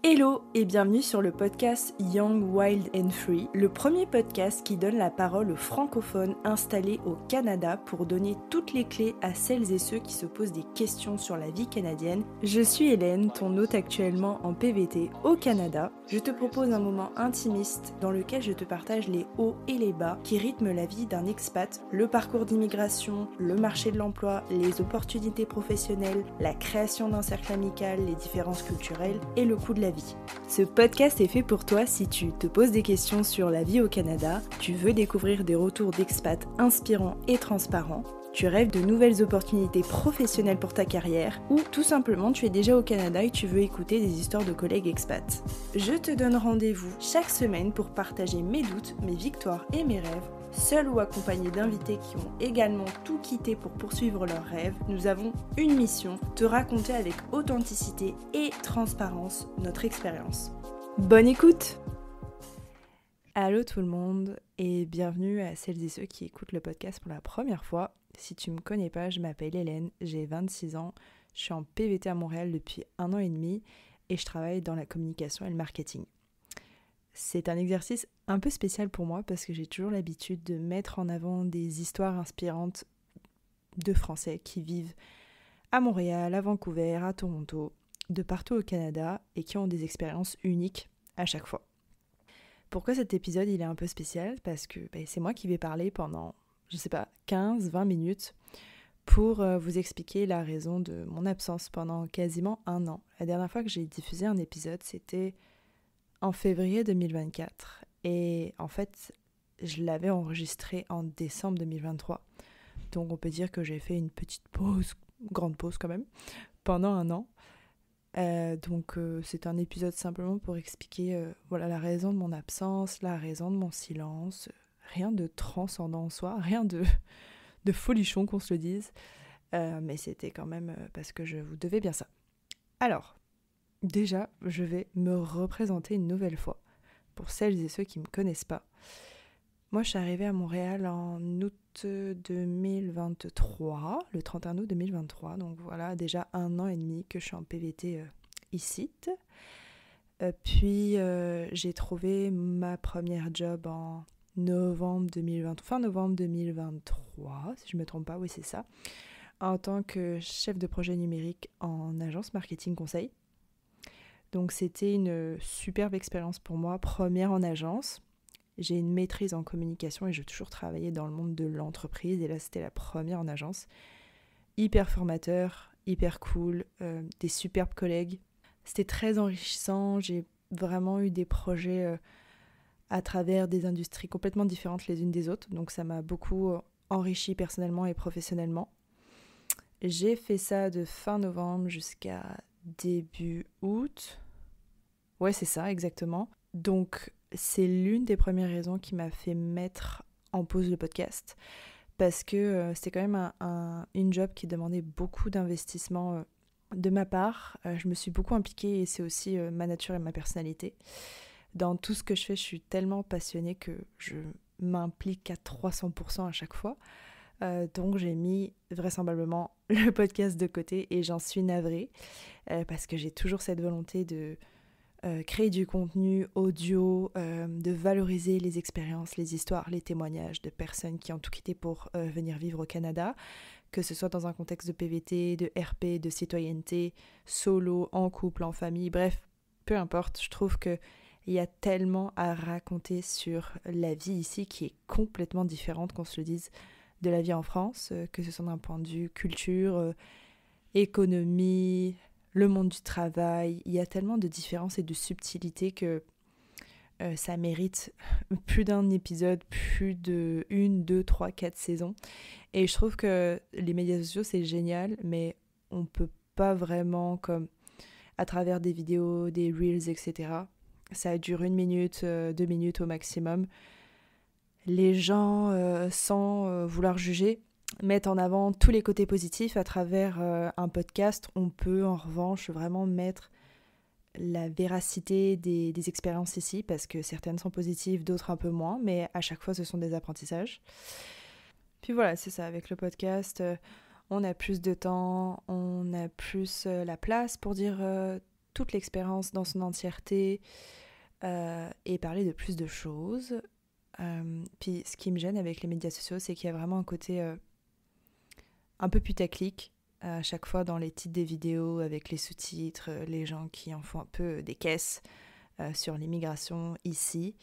Hello et bienvenue sur le podcast Young, Wild and Free, le premier podcast qui donne la parole aux francophones installés au Canada pour donner toutes les clés à celles et ceux qui se posent des questions sur la vie canadienne. Je suis Hélène, ton hôte actuellement en PVT au Canada. Je te propose un moment intimiste dans lequel je te partage les hauts et les bas qui rythment la vie d'un expat, le parcours d'immigration, le marché de l'emploi, les opportunités professionnelles, la création d'un cercle amical, les différences culturelles et le coût de la vie. Ce podcast est fait pour toi si tu te poses des questions sur la vie au Canada, tu veux découvrir des retours d'expats inspirants et transparents, tu rêves de nouvelles opportunités professionnelles pour ta carrière, ou tout simplement tu es déjà au Canada et tu veux écouter des histoires de collègues expats. Je te donne rendez-vous chaque semaine pour partager mes doutes, mes victoires et mes rêves. Seul ou accompagné d'invités qui ont également tout quitté pour poursuivre leurs rêves, nous avons une mission, te raconter avec authenticité et transparence notre expérience. Bonne écoute! Allô tout le monde et bienvenue à celles et ceux qui écoutent le podcast pour la première fois. Si tu me connais pas, je m'appelle Hélène, j'ai 26 ans, je suis en PVT à Montréal depuis 1 an et demi et je travaille dans la communication et le marketing. C'est un exercice un peu spécial pour moi parce que j'ai toujours l'habitude de mettre en avant des histoires inspirantes de Français qui vivent à Montréal, à Vancouver, à Toronto, de partout au Canada et qui ont des expériences uniques à chaque fois. Pourquoi cet épisode il est un peu spécial ? Parce que c'est moi qui vais parler pendant, 15-20 minutes pour vous expliquer la raison de mon absence pendant quasiment 1 an. La dernière fois que j'ai diffusé un épisode, c'était en février 2024 et en fait je l'avais enregistré en décembre 2023, donc on peut dire que j'ai fait une petite pause, grande pause quand même, pendant 1 an. Donc c'est un épisode simplement pour expliquer la raison de mon absence, la raison de mon silence, rien de transcendant en soi, rien de folichon qu'on se le dise, mais c'était quand même parce que je vous devais bien ça. Alors, déjà, je vais me représenter une nouvelle fois, pour celles et ceux qui ne me connaissent pas. Moi, je suis arrivée à Montréal en août 2023, le 31 août 2023, donc voilà, déjà 1 an et demi que je suis en PVT ici. Puis, j'ai trouvé ma première job en fin novembre 2023, si je ne me trompe pas, oui c'est ça, en tant que chef de projet numérique en agence marketing conseil. Donc c'était une superbe expérience pour moi, première en agence. J'ai une maîtrise en communication et j'ai toujours travaillé dans le monde de l'entreprise et là c'était la première en agence. Hyper formateur, hyper cool, des superbes collègues. C'était très enrichissant, j'ai vraiment eu des projets à travers des industries complètement différentes les unes des autres, donc ça m'a beaucoup enrichi personnellement et professionnellement. J'ai fait ça de fin novembre jusqu'à début août. Ouais, c'est ça, exactement. Donc, c'est l'une des premières raisons qui m'a fait mettre en pause le podcast. Parce que c'était quand même une job qui demandait beaucoup d'investissement de ma part. Je me suis beaucoup impliquée et c'est aussi ma nature et ma personnalité. Dans tout ce que je fais, je suis tellement passionnée que je m'implique à 300% à chaque fois. Donc j'ai mis vraisemblablement le podcast de côté et j'en suis navrée parce que j'ai toujours cette volonté de créer du contenu audio, de valoriser les expériences, les histoires, les témoignages de personnes qui ont tout quitté pour venir vivre au Canada, que ce soit dans un contexte de PVT, de RP, de citoyenneté, solo, en couple, en famille, bref, peu importe, je trouve qu'il y a tellement à raconter sur la vie ici qui est complètement différente, qu'on se le dise, de la vie en France, que ce soit d'un point de vue culture, économie, le monde du travail. Il y a tellement de différences et de subtilités que ça mérite plus d'un épisode, plus de 1, 2, 3, 4 saisons. Et je trouve que les médias sociaux, c'est génial, mais on peut pas vraiment, comme à travers des vidéos, des reels, etc. Ça dure 1 minute, 2 minutes au maximum. Les gens, sans vouloir juger, mettent en avant tous les côtés positifs. À travers un podcast, on peut en revanche vraiment mettre la véracité des expériences ici, parce que certaines sont positives, d'autres un peu moins, mais à chaque fois ce sont des apprentissages. Puis voilà, c'est ça, avec le podcast, on a plus de temps, on a plus la place pour dire toute l'expérience dans son entièreté et parler de plus de choses. Puis ce qui me gêne avec les médias sociaux, c'est qu'il y a vraiment un côté un peu putaclic à chaque fois dans les titres des vidéos avec les sous-titres, les gens qui en font un peu des caisses sur l'immigration ici.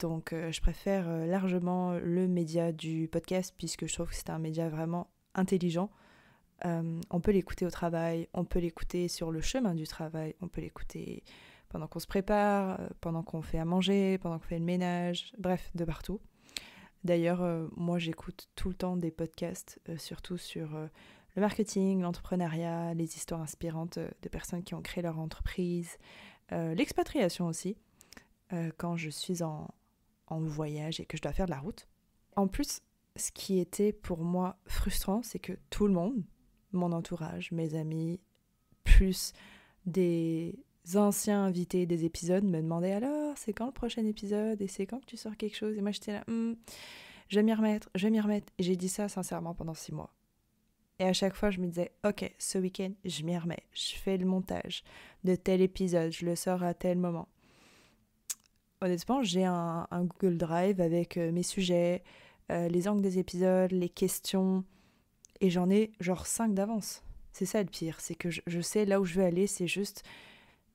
Donc je préfère largement le média du podcast puisque je trouve que c'est un média vraiment intelligent. On peut l'écouter au travail, on peut l'écouter sur le chemin du travail, on peut l'écouter pendant qu'on se prépare, pendant qu'on fait à manger, pendant qu'on fait le ménage, bref, de partout. D'ailleurs, moi j'écoute tout le temps des podcasts, surtout sur le marketing, l'entrepreneuriat, les histoires inspirantes de personnes qui ont créé leur entreprise, l'expatriation aussi, quand je suis en voyage et que je dois faire de la route. En plus, ce qui était pour moi frustrant, c'est que tout le monde, mon entourage, mes amis, plus des anciens invités des épisodes me demandaient alors c'est quand le prochain épisode et c'est quand que tu sors quelque chose, et moi j'étais là je vais m'y remettre, et j'ai dit ça sincèrement pendant 6 mois et à chaque fois je me disais ok, ce week-end je m'y remets, je fais le montage de tel épisode, je le sors à tel moment. Honnêtement j'ai un Google Drive avec mes sujets, les angles des épisodes, les questions, et j'en ai genre 5 d'avance. C'est ça le pire, c'est que je sais là où je veux aller, c'est juste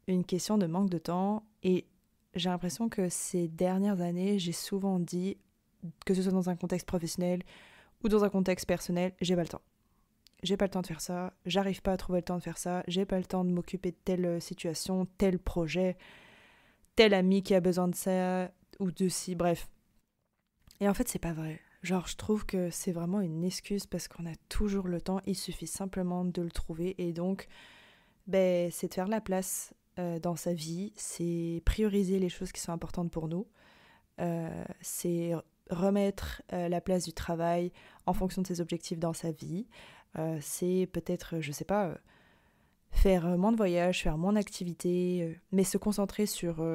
une question de manque de temps. Et j'ai l'impression que ces dernières années, j'ai souvent dit, que ce soit dans un contexte professionnel ou dans un contexte personnel, j'ai pas le temps. J'ai pas le temps de faire ça, j'arrive pas à trouver le temps de faire ça, j'ai pas le temps de m'occuper de telle situation, tel projet, tel ami qui a besoin de ça ou de ci, bref. Et en fait, c'est pas vrai. Genre, je trouve que c'est vraiment une excuse parce qu'on a toujours le temps, il suffit simplement de le trouver. Et donc, c'est de faire la place dans sa vie, c'est prioriser les choses qui sont importantes pour nous, c'est remettre la place du travail en fonction de ses objectifs dans sa vie, c'est peut-être, je sais pas, faire moins de voyages, faire moins d'activités, mais se concentrer sur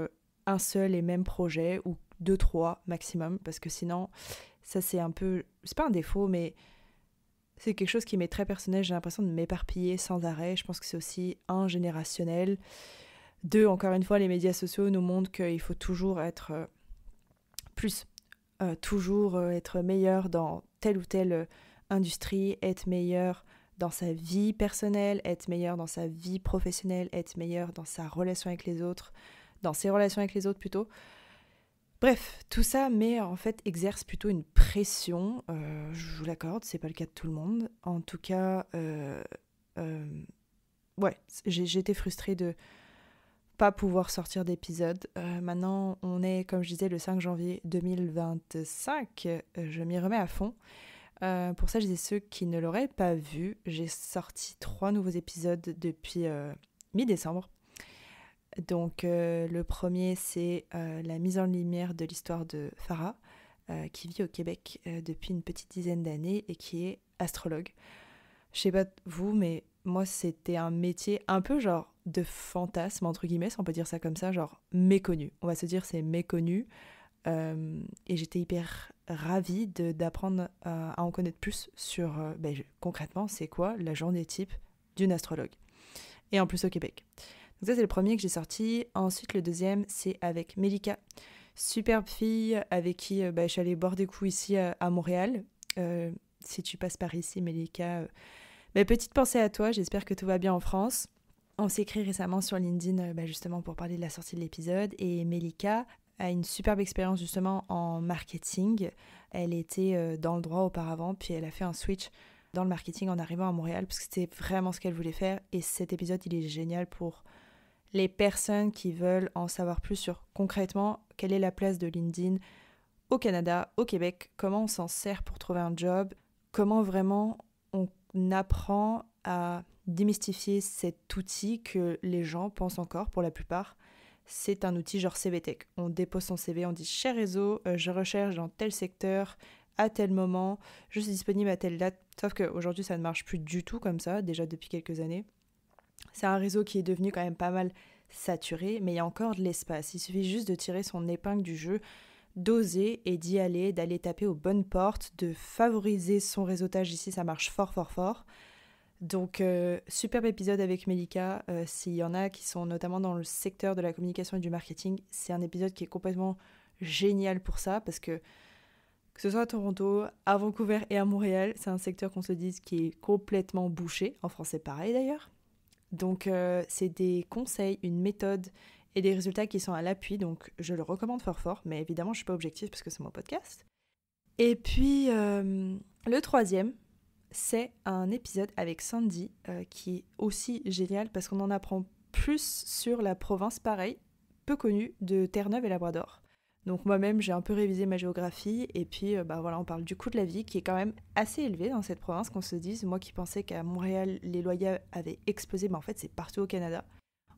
un seul et même projet ou 2, 3 maximum, parce que sinon, ça c'est un peu, c'est pas un défaut, mais c'est quelque chose qui m'est très personnel, j'ai l'impression de m'éparpiller sans arrêt. Je pense que c'est aussi générationnel. 2, encore une fois, les médias sociaux nous montrent qu'il faut toujours être toujours être meilleur dans telle ou telle industrie, être meilleur dans sa vie personnelle, être meilleur dans sa vie professionnelle, être meilleur dans sa relation avec les autres, dans ses relations avec les autres plutôt. Bref, tout ça, mais en fait, exerce plutôt une pression. Je vous l'accorde, c'est pas le cas de tout le monde. En tout cas, ouais, j'ai été frustrée de pas pouvoir sortir d'épisode. Maintenant, on est, comme je disais, le 5 janvier 2025. Je m'y remets à fond. Pour celles et ceux qui ne l'auraient pas vu, j'ai sorti 3 nouveaux épisodes depuis mi-décembre. Donc le premier, c'est la mise en lumière de l'histoire de Farah, qui vit au Québec depuis une petite dizaine d'années et qui est astrologue. Je sais pas vous, mais moi c'était un métier un peu genre de fantasme, entre guillemets, si on peut dire ça comme ça, genre méconnu. On va se dire c'est méconnu. Et j'étais hyper ravie d'apprendre à en connaître plus sur concrètement c'est quoi la journée type d'une astrologue. Et en plus au Québec. Donc ça c'est le premier que j'ai sorti. Ensuite le deuxième c'est avec Melika, superbe fille avec qui je suis allée boire des coups ici à Montréal. Si tu passes par ici Melika, petite pensée à toi, j'espère que tout va bien en France. On s'est écrit récemment sur LinkedIn justement pour parler de la sortie de l'épisode, et Melika a une superbe expérience justement en marketing. Elle était dans le droit auparavant, puis elle a fait un switch dans le marketing en arrivant à Montréal parce que c'était vraiment ce qu'elle voulait faire, et cet épisode il est génial pour les personnes qui veulent en savoir plus sur concrètement quelle est la place de LinkedIn au Canada, au Québec, comment on s'en sert pour trouver un job, comment vraiment on apprend à démystifier cet outil que les gens pensent encore pour la plupart. C'est un outil genre CV Tech. On dépose son CV, on dit « Cher réseau, je recherche dans tel secteur, à tel moment, je suis disponible à telle date ». Sauf qu'aujourd'hui, ça ne marche plus du tout comme ça, déjà depuis quelques années. C'est un réseau qui est devenu quand même pas mal saturé, mais il y a encore de l'espace. Il suffit juste de tirer son épingle du jeu, d'oser et d'y aller, d'aller taper aux bonnes portes, de favoriser son réseautage ici, ça marche fort fort fort. Donc, superbe épisode avec Melika. S'il y en a qui sont notamment dans le secteur de la communication et du marketing, c'est un épisode qui est complètement génial pour ça, parce que ce soit à Toronto, à Vancouver et à Montréal, c'est un secteur, qu'on se le dise, qui est complètement bouché. En France, c'est pareil d'ailleurs. Donc, c'est des conseils, une méthode et des résultats qui sont à l'appui. Donc, je le recommande fort, mais évidemment, je ne suis pas objective parce que c'est mon podcast. Et puis, le troisième, c'est un épisode avec Sandy qui est aussi génial parce qu'on en apprend plus sur la province, pareil, peu connue, de Terre-Neuve et Labrador. Donc moi-même, j'ai un peu révisé ma géographie et puis voilà, on parle du coût de la vie qui est quand même assez élevé dans cette province, qu'on se dise. Moi qui pensais qu'à Montréal, les loyers avaient explosé, mais en fait, c'est partout au Canada.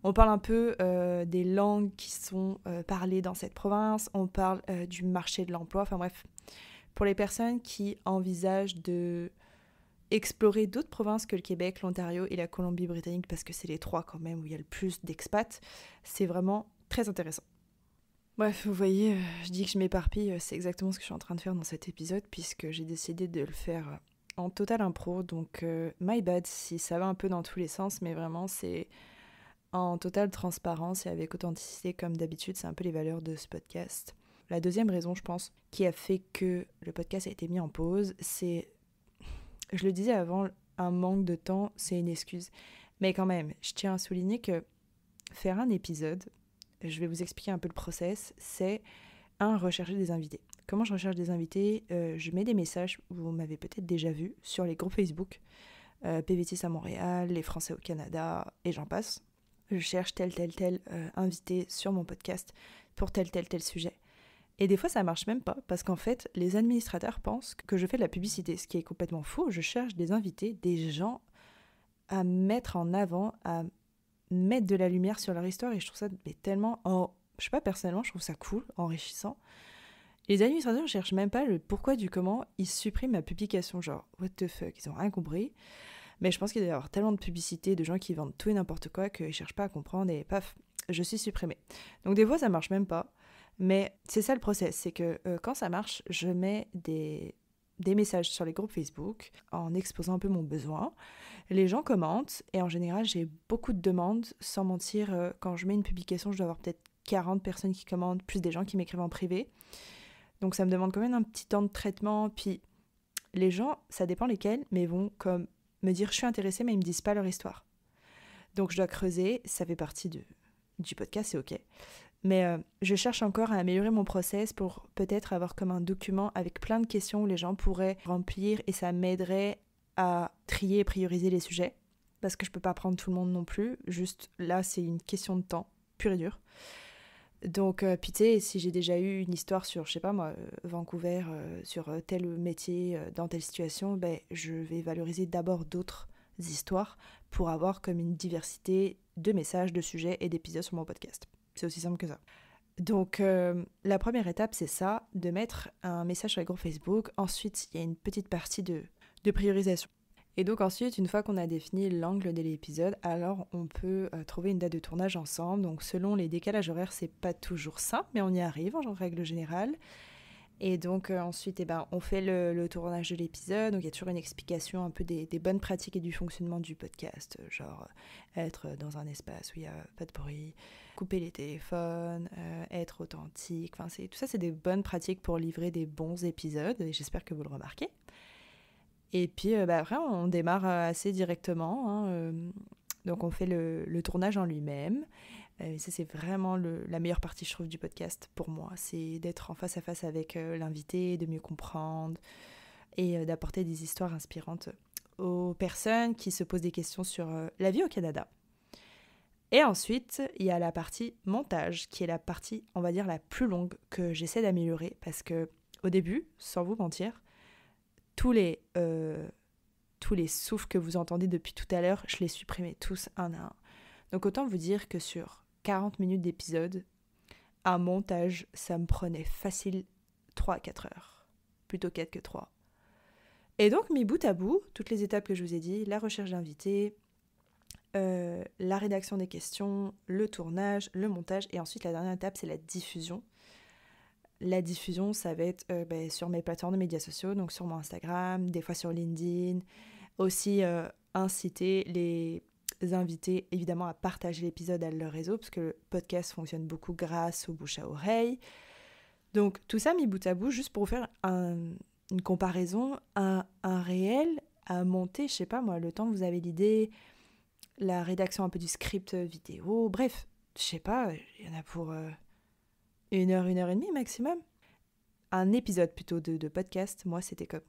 On parle un peu des langues qui sont parlées dans cette province, on parle du marché de l'emploi, enfin bref. Pour les personnes qui envisagent de explorer d'autres provinces que le Québec, l'Ontario et la Colombie-Britannique, parce que c'est les trois quand même où il y a le plus d'expats, c'est vraiment très intéressant. Bref, vous voyez, je dis que je m'éparpille, c'est exactement ce que je suis en train de faire dans cet épisode, puisque j'ai décidé de le faire en total impro, donc my bad si ça va un peu dans tous les sens, mais vraiment c'est en totale transparence et avec authenticité comme d'habitude, c'est un peu les valeurs de ce podcast. La deuxième raison, je pense, qui a fait que le podcast a été mis en pause, c'est, je le disais avant, un manque de temps, c'est une excuse. Mais quand même, je tiens à souligner que faire un épisode, je vais vous expliquer un peu le process, c'est rechercher des invités. Comment je recherche des invités? Je mets des messages, vous m'avez peut-être déjà vu, sur les groupes Facebook, PVTIS à Montréal, les Français au Canada, et j'en passe. Je cherche tel invité sur mon podcast pour tel sujet. Et des fois, ça marche même pas, parce qu'en fait, les administrateurs pensent que je fais de la publicité, ce qui est complètement faux. Je cherche des invités, des gens à mettre en avant, à mettre de la lumière sur leur histoire, et je trouve ça tellement, je sais pas, personnellement, je trouve ça cool, enrichissant. Les administrateurs ne cherchent même pas le pourquoi du comment, ils suppriment ma publication, genre, what the fuck, ils ont rien compris. Mais je pense qu'il doit y avoir tellement de publicité, de gens qui vendent tout et n'importe quoi, qu'ils cherchent pas à comprendre, et paf, je suis supprimée. Donc des fois, ça marche même pas. Mais c'est ça le process, c'est que quand ça marche, je mets des messages sur les groupes Facebook en exposant un peu mon besoin. Les gens commentent et en général, j'ai beaucoup de demandes. Sans mentir, quand je mets une publication, je dois avoir peut-être 40 personnes qui commandent, plus des gens qui m'écrivent en privé. Donc ça me demande quand même un petit temps de traitement. Puis les gens, ça dépend lesquels, mais vont comme me dire je suis intéressée, mais ils me disent pas leur histoire. Donc je dois creuser, ça fait partie du podcast, c'est ok. Mais je cherche encore à améliorer mon process pour peut-être avoir comme un document avec plein de questions où les gens pourraient remplir et ça m'aiderait à trier et prioriser les sujets. Parce que je peux pas prendre tout le monde non plus. Juste là, c'est une question de temps, pur et dur. Donc, puis tu sais, si j'ai déjà eu une histoire sur, je sais pas moi, Vancouver, sur tel métier, dans telle situation, ben, je vais valoriser d'abord d'autres histoires pour avoir comme une diversité de messages, de sujets et d'épisodes sur mon podcast. C'est aussi simple que ça. Donc, la première étape, c'est ça, de mettre un message sur les groupes Facebook. Ensuite, il y a une petite partie de priorisation. Et donc ensuite, une fois qu'on a défini l'angle de l'épisode, alors on peut trouver une date de tournage ensemble. Donc selon les décalages horaires, c'est pas toujours ça, mais on y arrive en règle générale. Et donc ensuite, on fait le tournage de l'épisode. Donc il y a toujours une explication un peu des bonnes pratiques et du fonctionnement du podcast. Genre être dans un espace où il n'y a pas de bruit, couper les téléphones, être authentique. Enfin, tout ça, c'est des bonnes pratiques pour livrer des bons épisodes. Et j'espère que vous le remarquez. Et puis après, on démarre assez directement. Donc on fait le tournage en lui-même. Ça, c'est vraiment la meilleure partie, je trouve, du podcast pour moi. C'est d'être en face à face avec l'invité, de mieux comprendre et d'apporter des histoires inspirantes aux personnes qui se posent des questions sur la vie au Canada. Et ensuite, il y a la partie montage, qui est la partie, on va dire, la plus longue que j'essaie d'améliorer. Parce que au début, sans vous mentir, tous les souffles que vous entendez depuis tout à l'heure, je les supprimais tous un à un. Donc autant vous dire que sur 40 minutes d'épisode, un montage, ça me prenait facile 3 à 4 heures. Plutôt 4 que 3. Et donc, mis bout à bout, toutes les étapes que je vous ai dit, la recherche d'invités, la rédaction des questions, le tournage, le montage, et ensuite la dernière étape, c'est la diffusion. La diffusion, ça va être sur mes plateformes de médias sociaux, donc sur mon Instagram, des fois sur LinkedIn, aussi inciter les invités évidemment à partager l'épisode à leur réseau, parce que le podcast fonctionne beaucoup grâce au bouche à oreille. Donc tout ça mis bout à bout, juste pour vous faire une comparaison, un réel à monter, je sais pas moi, le temps que vous avez l'idée, la rédaction un peu du script vidéo, bref, je sais pas, il y en a pour 1 heure et demie maximum. Un épisode plutôt de podcast, moi c'était comme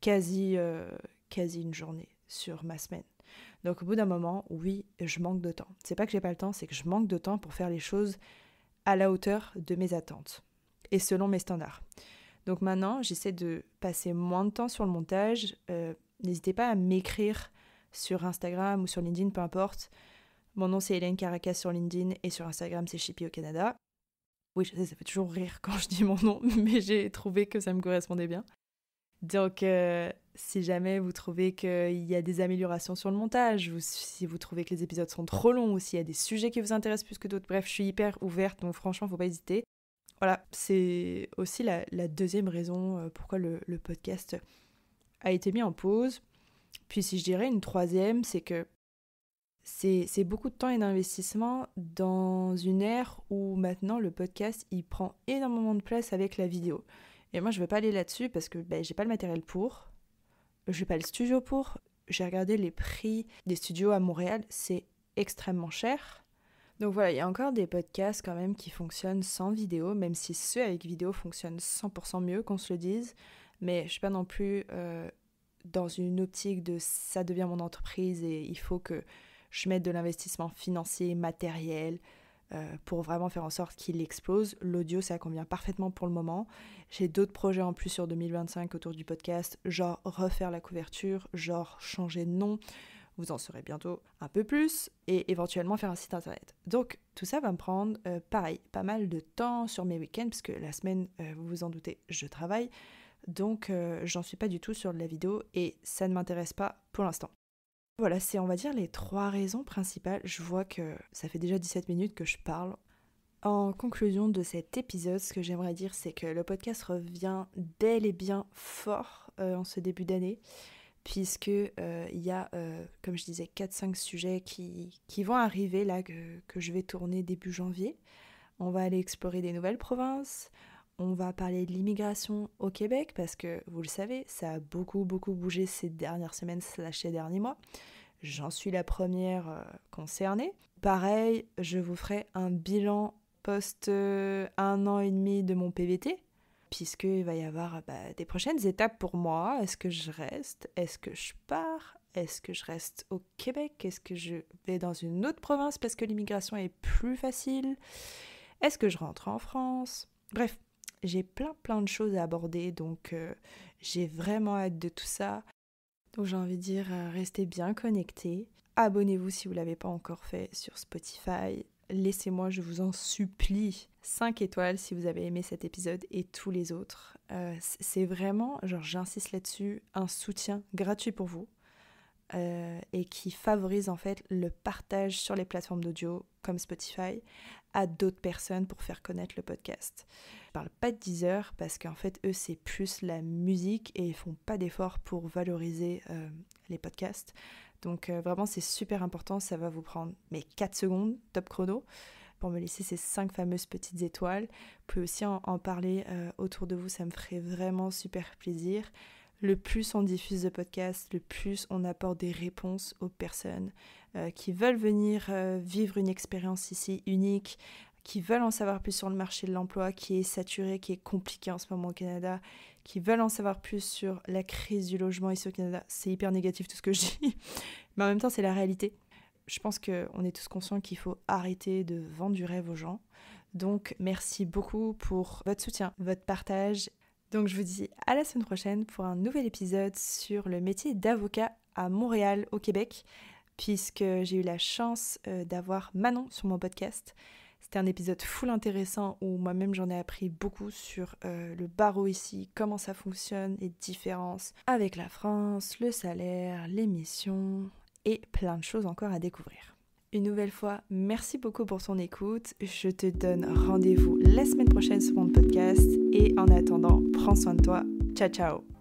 quasi une journée sur ma semaine. Donc au bout d'un moment, oui, je manque de temps. C'est pas que j'ai pas le temps, c'est que je manque de temps pour faire les choses à la hauteur de mes attentes et selon mes standards. Donc maintenant, j'essaie de passer moins de temps sur le montage. N'hésitez pas à m'écrire sur Instagram ou sur LinkedIn, peu importe. Mon nom c'est Hélène Caracas sur LinkedIn et sur Instagram c'est Chippy au Canada. Oui, je sais, ça fait toujours rire quand je dis mon nom, mais j'ai trouvé que ça me correspondait bien. Donc, si jamais vous trouvez qu'il y a des améliorations sur le montage, ou si vous trouvez que les épisodes sont trop longs, ou s'il y a des sujets qui vous intéressent plus que d'autres, bref, je suis hyper ouverte, donc franchement, faut pas hésiter. Voilà, c'est aussi la deuxième raison pourquoi le podcast a été mis en pause. Puis si je dirais une troisième, c'est que c'est beaucoup de temps et d'investissement dans une ère où maintenant le podcast, il prend énormément de place avec la vidéo. Et moi, je ne vais pas aller là-dessus parce que j'ai pas le matériel pour, je n'ai pas le studio pour. J'ai regardé les prix des studios à Montréal, c'est extrêmement cher. Donc voilà, il y a encore des podcasts quand même qui fonctionnent sans vidéo, même si ceux avec vidéo fonctionnent 100% mieux, qu'on se le dise. Mais je ne suis pas non plus dans une optique de ça devient mon entreprise et il faut que je mette de l'investissement financier, matériel, pour vraiment faire en sorte qu'il explose. L'audio, ça convient parfaitement pour le moment. J'ai d'autres projets en plus sur 2025 autour du podcast, genre refaire la couverture, genre changer de nom. Vous en saurez bientôt un peu plus et éventuellement faire un site internet. Donc tout ça va me prendre, pareil, pas mal de temps sur mes week-ends, parce que la semaine, vous vous en doutez, je travaille. Donc j'en suis pas du tout sur de la vidéo et ça ne m'intéresse pas pour l'instant. Voilà, c'est on va dire les 3 raisons principales. Je vois que ça fait déjà 17 minutes que je parle. En conclusion de cet épisode, ce que j'aimerais dire, c'est que le podcast revient bel et bien fort en ce début d'année, puisque il y a, comme je disais, 4-5 sujets qui vont arriver là, que je vais tourner début janvier. On va aller explorer des nouvelles provinces. On va parler de l'immigration au Québec parce que, vous le savez, ça a beaucoup bougé ces dernières semaines / ces derniers mois. J'en suis la première concernée. Pareil, je vous ferai un bilan post 1 an et demi de mon PVT, puisqu'il va y avoir des prochaines étapes pour moi. Est-ce que je reste ? Est-ce que je pars ? Est-ce que je reste au Québec ? Est-ce que je vais dans une autre province parce que l'immigration est plus facile ? Est-ce que je rentre en France ? Bref. J'ai plein de choses à aborder, donc j'ai vraiment hâte de tout ça. Donc j'ai envie de dire, restez bien connectés. Abonnez-vous si vous ne l'avez pas encore fait sur Spotify. Laissez-moi, je vous en supplie, 5 étoiles si vous avez aimé cet épisode et tous les autres. C'est vraiment, j'insiste là-dessus, un soutien gratuit pour vous et qui favorise en fait le partage sur les plateformes d'audio comme Spotify à d'autres personnes pour faire connaître le podcast. Je parle pas de Deezer parce qu'en fait eux c'est plus la musique et ils font pas d'efforts pour valoriser les podcasts. Donc vraiment c'est super important, ça va vous prendre 4 secondes, top chrono, pour me laisser ces 5 fameuses petites étoiles. Vous pouvez aussi en parler autour de vous, ça me ferait vraiment super plaisir. Le plus on diffuse de podcasts, le plus on apporte des réponses aux personnes qui veulent venir vivre une expérience ici unique, qui veulent en savoir plus sur le marché de l'emploi qui est saturé, qui est compliqué en ce moment au Canada, qui veulent en savoir plus sur la crise du logement ici au Canada. C'est hyper négatif tout ce que je dis, mais en même temps c'est la réalité. Je pense qu'on est tous conscients qu'il faut arrêter de vendre du rêve aux gens. Donc merci beaucoup pour votre soutien, votre partage. Donc je vous dis à la semaine prochaine pour un nouvel épisode sur le métier d'avocat à Montréal, au Québec, puisque j'ai eu la chance d'avoir Manon sur mon podcast. C'était un épisode full intéressant où moi-même j'en ai appris beaucoup sur le barreau ici, comment ça fonctionne, les différences avec la France, le salaire, les missions et plein de choses encore à découvrir. Une nouvelle fois, merci beaucoup pour ton écoute. Je te donne rendez-vous la semaine prochaine sur mon podcast et en attendant, prends soin de toi. Ciao, ciao!